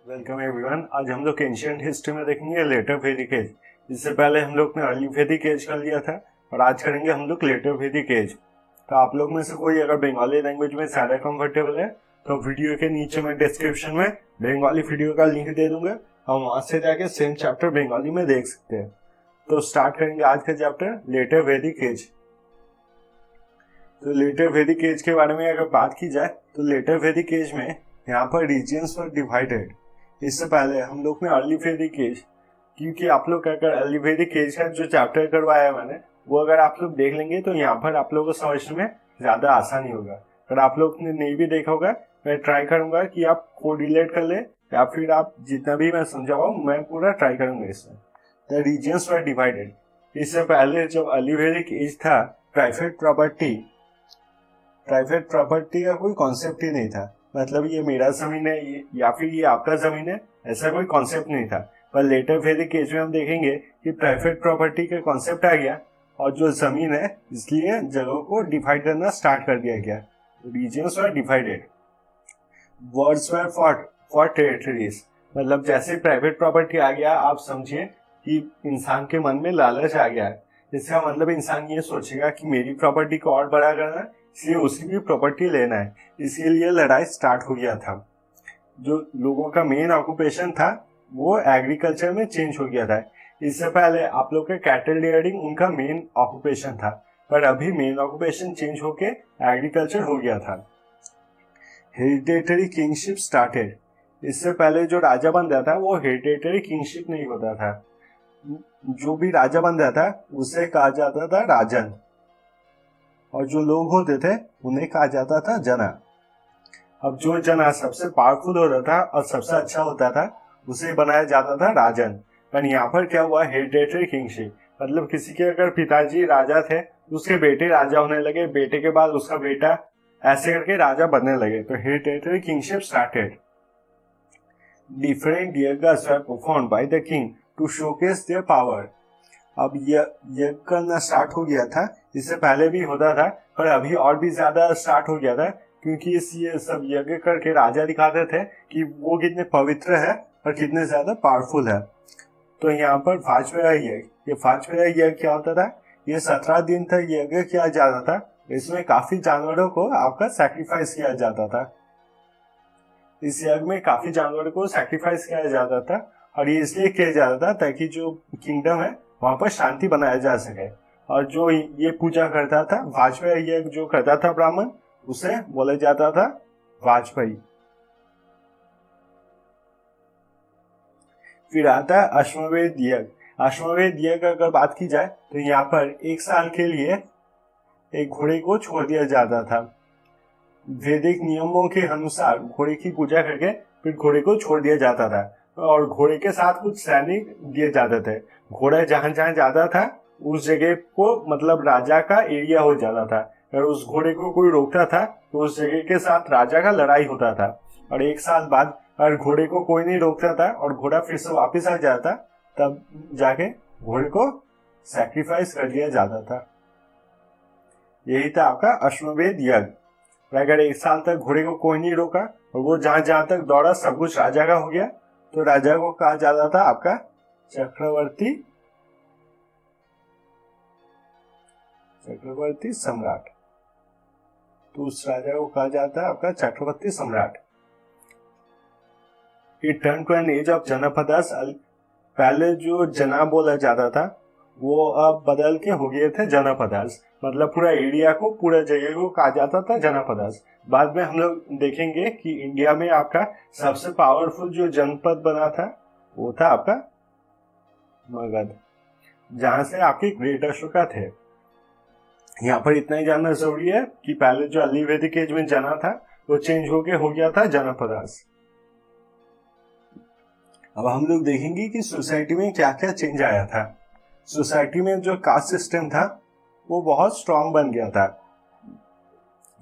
Welcome everyone. आज हम लोग एंशिएंट हिस्ट्री में देखेंगे लेटर वैदिक एज। इससे पहले हम लोग ने अर्ली वैदिक एज कर लिया था और आज करेंगे हम लोग लेटर वैदिक एज। तो आप लोग में से कोई अगर बंगाली लैंग्वेज में ज़्यादा कंफर्टेबल है तो वीडियो के नीचे मैं डिस्क्रिप्शन में बंगाली वीडियो का लिंक दे दूंगा, हम वहाँ से जाके सेम चैप्टर बंगाली में देख सकते हैं। तो स्टार्ट करेंगे आज का चैप्टर लेटर वैदिक एज। तो लेटर वैदिक एज के बारे में अगर बात की जाए तो लेटर वैदिक एज में यहाँ पर रीजन्स पर डिवाइडेड। इससे पहले हम लोग ने अर्ली वैदिक एज, क्योंकि आप लोग अगर अर्ली वैदिक एज का जो चैप्टर करवाया मैंने वो अगर आप लोग देख लेंगे तो यहाँ पर आप लोगों को समझने में ज़्यादा आसानी होगा। अगर आप लोग ने नहीं भी देखा होगा मैं ट्राई करूंगा कि आप कोरिलेट कर ले या फिर आप जितना भी मैं समझाऊँ मैं पूरा ट्राई करूंगा इसमें। The regions were divided. इससे पहले जब अर्ली वैदिक एज था प्राइवेट प्रॉपर्टी का कोई कॉन्सेप्ट ही नहीं था। मतलब ये मेरा जमीन है या फिर ये आपका जमीन है, ऐसा कोई कॉन्सेप्ट नहीं था। पर लेटर वैदिक एज में हम देखेंगे कि प्राइवेट प्रॉपर्टी का कॉन्सेप्ट आ गया और जो जमीन है इसलिए जगहों को डिवाइड करना स्टार्ट कर दिया गया। Regions were divided. Words were for territories. मतलब जैसे प्राइवेट प्रॉपर्टी आ गया, आप समझिए कि इंसान के मन में लालच आ गया है। इसका मतलब इंसान ये सोचेगा कि मेरी प्रॉपर्टी को और बड़ा करना है, इसलिए उसकी भी प्रॉपर्टी लेना है। इसीलिए लड़ाई स्टार्ट हो गया था। जो लोगों का मेन ऑक्यूपेशन था वो एग्रीकल्चर में चेंज हो गया था। इससे पहले आप लोग का कैटल रियरिंग उनका मेन ऑक्यूपेशन था, पर अभी मेन ऑक्यूपेशन चेंज होके एग्रीकल्चर हो गया था। Hereditary kingship started. इससे पहले जो राजा बनता था वो हेरिडेटरी किंगशिप नहीं होता था। जो भी राजा बनता था उसे कहा जाता था राजन, और जो लोग होते थे उन्हें कहा जाता था जना। अब जो जना सबसे पावरफुल होता था और सबसे अच्छा होता था उसे बनाया जाता था राजन। पर यहाँ पर क्या हुआ, हेरिडेटरी किंगशिप। मतलब किसी के अगर पिताजी राजा थे उसके बेटे राजा होने लगे, बेटे के बाद उसका बेटा, ऐसे करके राजा बनने लगे। तो hereditary kingship started. Different yajnas were performed by the king to showcase their power. अब यज्ञ करना स्टार्ट हो गया था। इससे पहले भी होता था पर अभी और भी ज्यादा स्टार्ट हो गया था, क्योंकि ये सब यज्ञ करके राजा दिखाते थे कि वो कितने पवित्र है और कितने ज्यादा पावरफुल है। तो यहाँ पर वाजपेयी यज्ञ, ये वाजपेयी यज्ञ क्या होता था, ये 17 दिन तक यज्ञ किया जाता था। इसमें काफी जानवरों को आपका सैक्रिफाइस किया जाता था। इस यज्ञ में काफी जानवरों को सैक्रिफाइस किया जाता था और ये इसलिए किया जाता था ताकि जो किंगडम है वहां पर शांति बनाया जा सके। और जो ये पूजा करता था, वाजपेयी यज्ञ जो करता था ब्राह्मण, उसे बोला जाता था वाजपेयी। फिर आता है अश्वमेध यज्ञ। अश्वमेध यज्ञ का अगर बात की जाए तो यहाँ पर 1 साल के लिए एक घोड़े को छोड़ दिया जाता था। वैदिक नियमों के अनुसार घोड़े की पूजा करके फिर घोड़े को छोड़ दिया जाता था और घोड़े के साथ कुछ सैनिक दिए जाते थे। घोड़ा जहां जहां जाता था उस जगह को मतलब राजा का एरिया हो जाता था। अगर उस घोड़े को कोई रोकता था तो उस जगह के साथ राजा का लड़ाई होता था। और 1 साल बाद अगर घोड़े को कोई नहीं रोकता था और घोड़ा फिर से वापस आ जाता, तब जाके घोड़े को सैक्रिफाइस कर दिया जाता था। यही था आपका अश्वमेध यज्ञ। अगर 1 साल तक घोड़े को कोई नहीं रोका और वो जहां जहां तक दौड़ा सब कुछ राजा का हो गया, तो राजा को कहा जाता था आपका चक्रवर्ती सम्राट। तो उस राजा को कहा जाता है आपका चक्रवर्ती सम्राट। It turned to an age of Janapadas. पहले जो जना बोला जाता था वो अब बदल के हो गए थे जनपदास। मतलब पूरा एरिया को, पूरा जगह को कहा जाता था जनपदास। बाद में हम लोग देखेंगे कि इंडिया में आपका सबसे पावरफुल जो जनपद बना था वो था आपका मगध, जहां से आपके ग्रेट अशोका थे। यहाँ पर इतना ही जानना जरूरी है कि पहले जो अर्ली वैदिक एज में जना था वो चेंज होके हो गया था जनपदास। अब हम लोग देखेंगे कि सोसाइटी में क्या क्या चेंज आया था। सोसाइटी में जो कास्ट सिस्टम था वो बहुत स्ट्रांग बन गया था।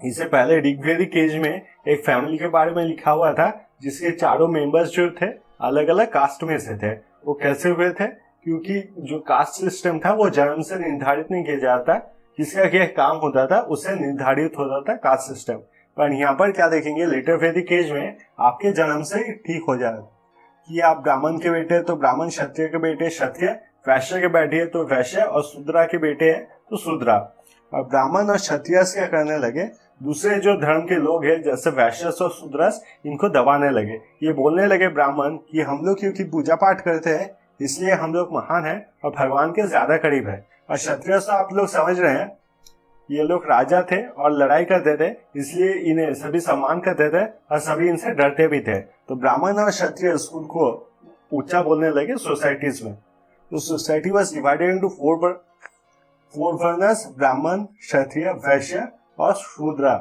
इससे पहले ऋग्वेदिक एज में एक फैमिली के बारे में लिखा हुआ था जिसके चारों मेंबर्स जो थे अलग अलग कास्ट में से थे। वो कैसे हुए थे, क्योंकि जो कास्ट सिस्टम था वो जन्म से निर्धारित नहीं किया जाता, किसका क्या काम होता था उससे निर्धारित होता था कास्ट सिस्टम। पर यहाँ पर क्या देखेंगे, लेटर वैदिक एज में आपके जन्म से ठीक हो जाता। कि आप ब्राह्मण के बेटे तो ब्राह्मण, क्षत्रिय के बेटे क्षत्रिय, वैश्य के बेटे तो वैश्य और शूद्रा के बेटे हैं तो शूद्रा। और ब्राह्मण और क्षत्रिय क्या करने लगे, दूसरे जो धर्म के लोग हैं जैसे वैश्य और शूद्रस, इनको दबाने लगे। ये बोलने लगे ब्राह्मण कि हम लोग क्योंकि पूजा पाठ करते हैं इसलिए हम लोग महान हैं और भगवान के ज्यादा करीब है। और क्षत्रिय तो आप लोग समझ रहे हैं, ये लोग राजा थे और लड़ाई करते थे, इसलिए इन्हें सभी सम्मान करते थे और सभी इनसे डरते भी थे। तो ब्राह्मण और क्षत्रिय उनको ऊंचा बोलने लगे सोसाइटीज में। तो society was divided into four varnas, Brahmin, Kshatriya, वैश्य और शूद्रा।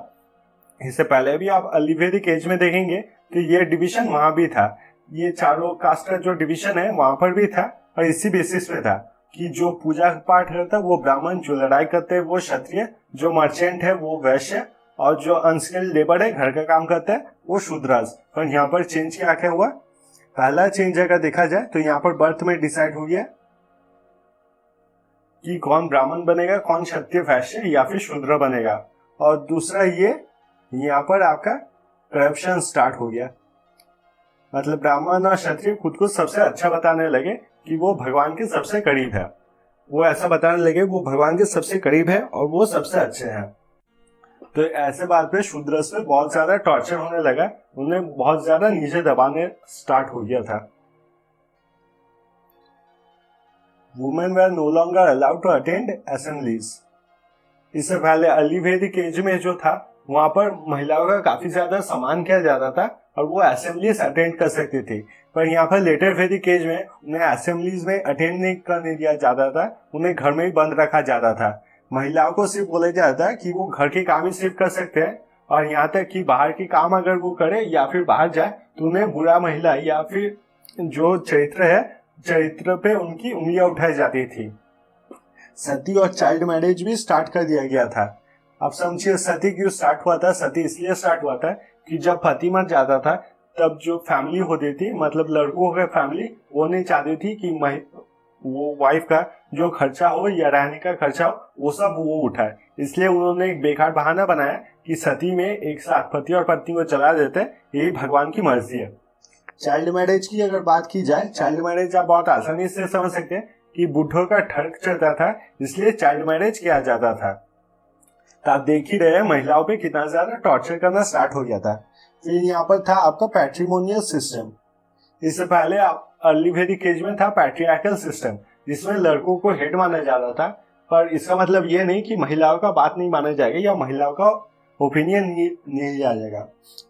इससे पहले भी आप अर्ली वैदिक एज में देखेंगे तो ये डिवीजन वहां भी था, ये चारों कास्ट का जो डिवीजन है वहां पर भी था। और इसी बेसिस पे था कि जो पूजा पाठ करता है वो ब्राह्मण, जो लड़ाई करते हैं वो क्षत्रिय, जो मर्चेंट है वो वैश्य और जो अनस्किल्ड लेबर है घर का काम करता है वो शूद्रास। पर यहाँ पर चेंज क्या हुआ, पहला चेंज अगर देखा जाए तो यहाँ पर बर्थ में डिसाइड हो गया कि कौन ब्राह्मण बनेगा, कौन क्षत्रिय, वैश्य या फिर शूद्र बनेगा। और दूसरा ये यहाँ पर आपका करप्शन स्टार्ट हो गया, मतलब ब्राह्मण और क्षत्रिय खुद को सबसे अच्छा बताने लगे कि वो भगवान के सबसे करीब है। वो ऐसा बताने लगे वो भगवान के सबसे करीब है और वो सबसे अच्छे हैं। तो ऐसे बात पे शूद्र से बहुत ज्यादा टॉर्चर होने लगा, उन्हें बहुत ज्यादा नीचे दबाने स्टार्ट हो गया था। Women were no longer allowed to attend assemblies. इससे पहले अर्ली वैदिक एज में जो था वहां पर महिलाओं का काफी ज्यादा सम्मान किया जाता था और वो असेंबलीज अटेंड कर सकती थी। पर यहाँ पर लेटर वैदिक एज में उन्हें असेंबलीज में अटेंड नहीं करने दिया जाता था, उन्हें घर में ही बंद रखा जाता था। महिलाओं को सिर्फ बोला जाता है कि वो घर के काम ही सिर्फ कर सकते हैं और यहाँ तक कि बाहर के काम अगर वो करे या फिर बाहर जाए तो उन्हें बुरा महिला या फिर जो चरित्र है, चरित्र पे उनकी उंगलियां उठाई जाती थी। सती और चाइल्ड मैरिज भी स्टार्ट कर दिया गया था। अब समझिए सती क्यों स्टार्ट हुआ था। सती इसलिए स्टार्ट हुआ था कि जब पति मर जाता था तब जो फैमिली होती थी, मतलब लड़कों का फैमिली, वो नहीं चाहती थी कि वो वाइफ का जो खर्चा हो या रहने का खर्चा हो वो सब वो उठाए। इसलिए उन्होंने एक बेकार बहाना बनाया कि सती में एक साथ पति और पत्नी को चला देते, यही भगवान की मर्जी है। चाइल्ड मैरिज की अगर बात की जाए, चाइल्ड मैरिज आप बहुत आसानी से समझ सकते हैं कि बुढ़ों का ठग चलता था, इसलिए चाइल्ड मैरिज किया जाता था। तो आप देख ही रहे हैं महिलाओं पे कितना ज्यादा टॉर्चर करना स्टार्ट हो गया था। फिर यहाँ पर था आपका पैट्रिमोनियल सिस्टम। इससे पहले आप अर्ली वैदिक एज में था पैट्रियार्कल सिस्टम, जिसमें लड़कों को हेड माना जाता था। पर इसका मतलब ये नहीं कि महिलाओं का बात नहीं माना जाएगा या महिलाओं का ओपिनियन नहीं लिया जाएगा।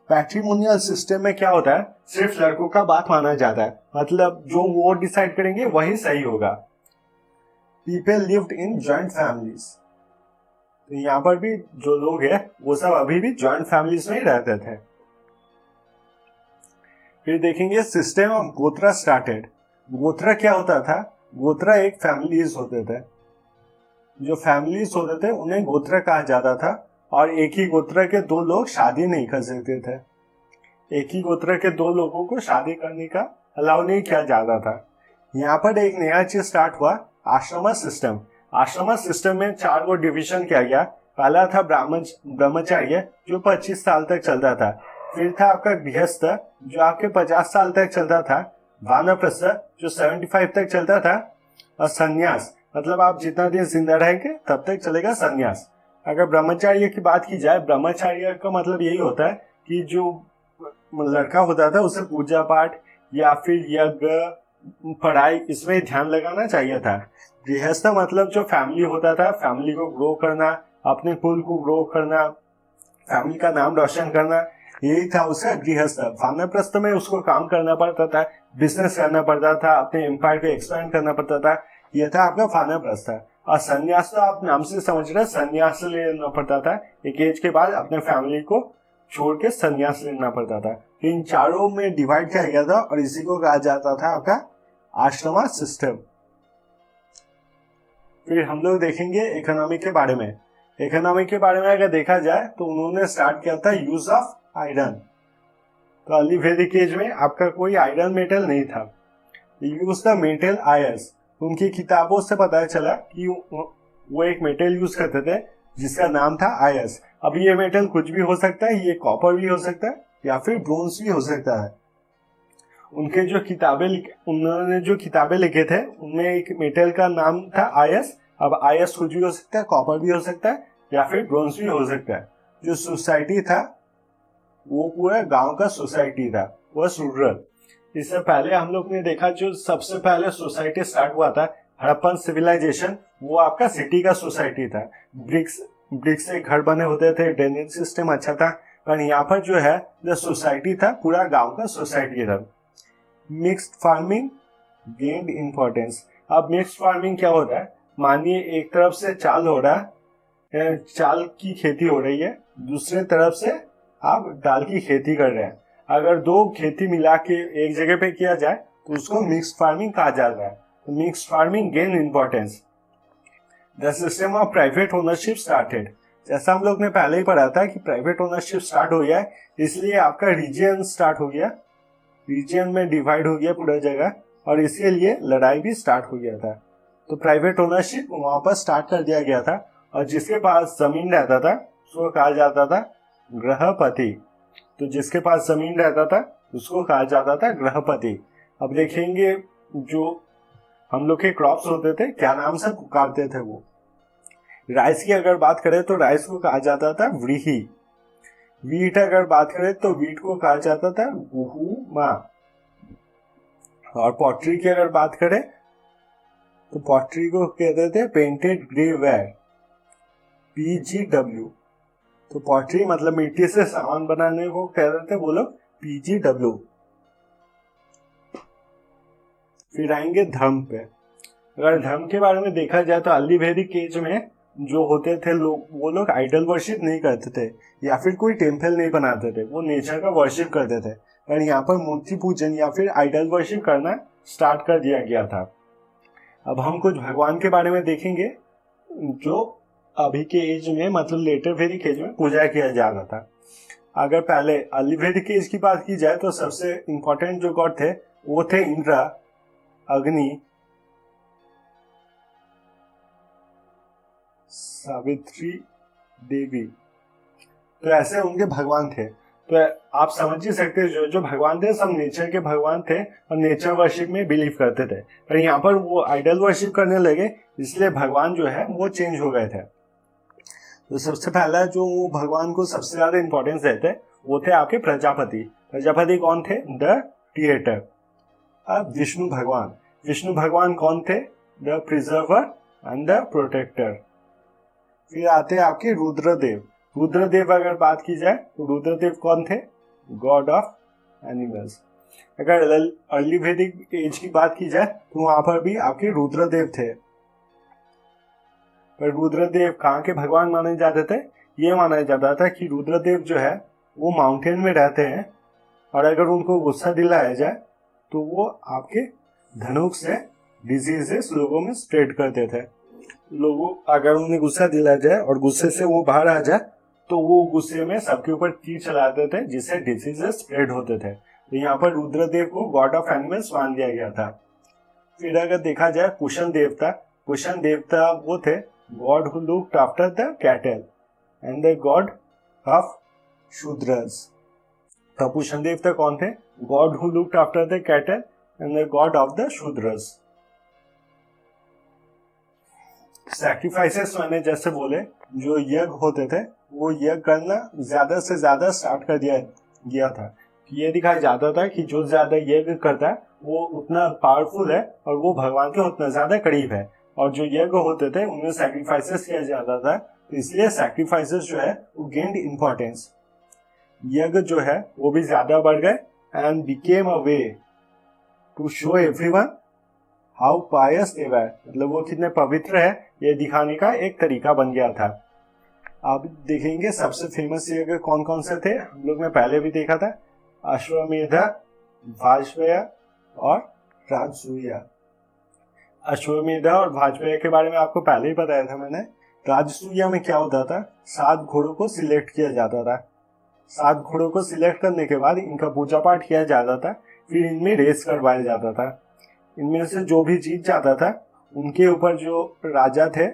पैट्रिमोनियल सिस्टम में क्या होता है, सिर्फ लड़कों का बात माना जाता है, मतलब जो वो डिसाइड करेंगे वही सही होगा। People lived in joint families. तो यहाँ पर भी जो लोग हैं वो सब अभी भी जॉइंट फैमिलीज में ही रहते थे। फिर देखेंगे सिस्टम ऑफ गोत्रा स्टार्टेड। गोत्रा क्या होता था, गोत्रा एक फैमिलीज होते थे, जो फैमिलीज होते थे उन्हें गोत्रा कहा जाता था। और एक ही गोत्र के दो लोग शादी नहीं कर सकते थे, एक ही गोत्र के दो लोगों को शादी करने का अलाउ नहीं किया जाता था। यहाँ पर एक नया चीज स्टार्ट हुआ, आश्रम सिस्टम। आश्रम सिस्टम में 4 को डिविजन किया गया। पहला था ब्रह्मचर्य जो 25 साल तक चलता था। फिर था आपका गृहस्थ जो आपके 50 साल तक चलता था। वानप्रस्थ जो 75 तक चलता था। और संन्यास, मतलब आप जितना दिन जिंदा रहेंगे तब तक चलेगा संन्यास। अगर ब्रह्मचर्य की बात की जाए, ब्रह्मचर्य का मतलब यही होता है कि जो लड़का होता था उसे पूजा पाठ या फिर यज्ञ, पढ़ाई, इसमें ध्यान लगाना चाहिए था। गृहस्थ मतलब जो फैमिली होता था, फैमिली को ग्रो करना, अपने कुल को ग्रो करना, फैमिली का नाम रोशन करना, यही था उसका गृहस्थ। वानप्रस्थ में उसको काम करना पड़ता था, बिजनेस करना पड़ता था, अपने एम्पायर को एक्सपेंड करना पड़ता था, यह था आपका वानप्रस्थ। और संन्यास तो आप नाम से समझ रहे हैं, संन्यास लेना पड़ता था, एक एज के बाद अपने फैमिली को छोड़ के संन्यास लेना पड़ता था। इन चारों में डिवाइड किया गया था और इसी को कहा जाता था आपका आश्रम सिस्टम। फिर हम लोग देखेंगे इकोनॉमी के बारे में। इकोनॉमी के बारे में अगर देखा जाए तो उन्होंने स्टार्ट किया था यूज ऑफ आयरन। तो अर्ली वैदिक एज में आपका कोई आयरन मेटल नहीं था, यूज द मेटल आयर्स। उनकी किताबों से पता चला कि वो एक मेटल यूज करते थे जिसका नाम था आयर्स। अब ये मेटल कुछ भी हो सकता है, ये कॉपर भी हो सकता है या फिर ब्रोंज भी हो सकता है। उनके जो उन्होंने जो किताबें लिखे थे उनमें एक मेटल का नाम था आयस। अब आयस कुछ भी हो सकता है, कॉपर भी हो सकता है या फिर ब्रोंज भी हो सकता है। जो सोसाइटी था वो पूरा गांव का सोसाइटी था, वो रूरल। इससे पहले हम लोग ने देखा जो सबसे पहले सोसाइटी स्टार्ट हुआ था हड़प्पन सिविलाइजेशन, वो आपका सिटी का सोसाइटी था। ब्रिक्स से घर बने होते थे, ड्रेनेज सिस्टम अच्छा था। पर यहाँ पर जो है जो सोसाइटी था पूरा गांव का सोसाइटी था। Mixed farming gained importance. अब मिक्स्ड फार्मिंग क्या होता है, मानिए एक तरफ से चाल हो रहा है, चाल की खेती हो रही है, दूसरे तरफ से आप दाल की खेती कर रहे हैं। अगर दो खेती मिला के एक जगह पे किया जाए तो उसको मिक्स्ड फार्मिंग कहा जाता है। तो mixed farming gain importance. The system of private ownership started. जैसा हम लोग ने पहले ही पढ़ा था कि प्राइवेट ओनरशिप स्टार्ट हो गया है, इसलिए आपका रीजन स्टार्ट हो गया, रीजन में डिवाइड हो गया पूरा जगह, और इसके लिए लड़ाई भी स्टार्ट हो गया था। तो प्राइवेट ओनरशिप वहां पर स्टार्ट कर दिया गया था, और जिसके पास जमीन रहता था उसको कहा जाता था गृहपति। तो जिसके पास जमीन रहता था उसको कहा जाता था गृहपति। अब देखेंगे जो हम लोग के क्रॉप्स होते थे क्या नाम से पुकारते थे वो। राइस की अगर बात करें तो राइस को कहा जाता था व्रीहि। वीट अगर बात करें तो वीट को कहा जाता था गुहुमा। और पॉटरी की अगर बात करें तो पॉटरी को कहते थे पेंटेड ग्रे वेयर, PGW। तो पॉटरी मतलब मिट्टी से सामान बनाने को कहते थे वो लोग PGW। फिर आएंगे धर्म पे। अगर धर्म के बारे में देखा जाए तो अर्ली वैदिक एज में जो होते थे लोग, वो लोग आइडल वर्शिप नहीं करते थे या फिर कोई टेम्पल नहीं बनाते थे, वो नेचर का वर्शिप करते थे। और यहाँ पर मूर्ति पूजन या फिर आइडल वर्शिप करना स्टार्ट कर दिया गया था। अब हम कुछ भगवान के बारे में देखेंगे जो अभी के एज में मतलब लेटर वैदिक एज में पूजा किया जा रहा था। अगर पहले अर्ली वैदिक एज की बात की जाए तो सबसे इंपॉर्टेंट जो गॉड थे वो थे इंद्र, अग्नि, सावित्री देवी। तो ऐसे उनके भगवान थे। तो आप समझ ही सकते हैं जो भगवान थे सब नेचर के भगवान थे और नेचर वर्शिप में बिलीव करते थे। पर यहाँ पर वो आइडल वर्शिप करने लगे, इसलिए भगवान जो है वो चेंज हो गए थे। तो सबसे पहला जो भगवान को सबसे ज्यादा इंपॉर्टेंस देते वो थे आपके प्रजापति। प्रजापति कौन थे? The creator. अब विष्णु भगवान। विष्णु भगवान कौन थे? The preserver and the protector. फिर आते हैं आपके रुद्रदेव। रुद्रदेव अगर बात की जाए तो रुद्रदेव कौन थे? God of animals. अगर अर्ली वैदिक एज की बात की जाए तो वहां पर भी आपके रुद्रदेव थे। पर रुद्रदेव कहाँ के भगवान माने जाते थे? ये माना जाता था कि रुद्रदेव जो है वो माउंटेन में रहते हैं, और अगर उनको गुस्सा दिलाया जाए तो वो आपके धनुष से डिजीजेस लोगों में स्प्रेड करते थे। लोगों अगर उन्हें गुस्सा दिलाया जाए और गुस्से से वो बाहर आ जाए तो वो गुस्से में सबके ऊपर तीर चलाते थे, जिससे डिसीजेस स्प्रेड होते थे। तो यहाँ पर रुद्रदेव को गॉड ऑफ एनिमल्स मान दिया गया था। फिर अगर देखा जाए कुशन देवता। कुशन देवता वो थे God who looked after the cattle and the God of Shudras. तो कुशन देवता कौन थे? God who looked after the cattle and the God of the Shudras. Sacrifices मैंने जैसे बोले जो यज्ञ होते थे वो यज्ञ करना ज्यादा से ज्यादा स्टार्ट कर दिया गया था। ये दिखाया जाता था कि जो ज्यादा यज्ञ करता है वो उतना पावरफुल है और वो भगवान के उतना ज्यादा करीब है। और जो यज्ञ होते थे उनमें सैक्रिफाइसेस किया जाता था, तो इसलिए सैक्रिफाइसेस जो है वो गेन्ड इंपॉर्टेंस। यज्ञ जो है वो भी ज्यादा बढ़ गए and became a way to show everyone how pious they were, मतलब वो कितने पवित्र है ये दिखाने का एक तरीका बन गया था। अब देखेंगे सबसे फेमस यज्ञ कौन कौन से थे। हम लोग ने पहले भी देखा था, अश्वमेध, वाजपेय और राजसूय। अश्वमेध और वाजपेय के बारे में आपको पहले ही बताया था मैंने। राजसूय में क्या होता था, 7 घोड़ों को सिलेक्ट किया जाता था। 7 घोड़ों को सिलेक्ट करने के बाद इनका पूजा पाठ किया जाता था, फिर इनमें रेस करवाया जाता था। इनमें से जो भी जीत जाता था उनके ऊपर जो राजा थे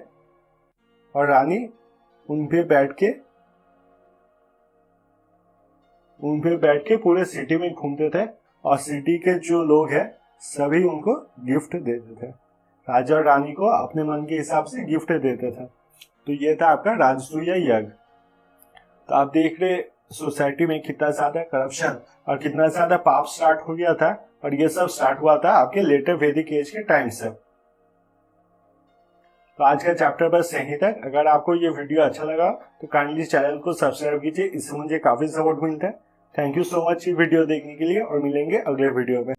और रानी उन पे बैठ के पूरे सिटी में घूमते थे और सिटी के जो लोग हैं सभी उनको गिफ्ट देते थे। राजा और रानी को अपने मन के हिसाब से गिफ्ट देते थे। तो ये था आपका राजसूय यज्ञ। तो आप देख रहे सोसाइटी में कितना ज्यादा करप्शन और कितना ज्यादा पाप स्टार्ट हो गया था, और ये सब स्टार्ट हुआ था आपके लेटर वैदिक एज के टाइम से। तो आज का चैप्टर बस यहीं तक। अगर आपको ये वीडियो अच्छा लगा तो काइंडली चैनल को सब्सक्राइब कीजिए, इससे मुझे काफी सपोर्ट मिलता है। थैंक यू सो मच ये वीडियो देखने के लिए, और मिलेंगे अगले वीडियो में।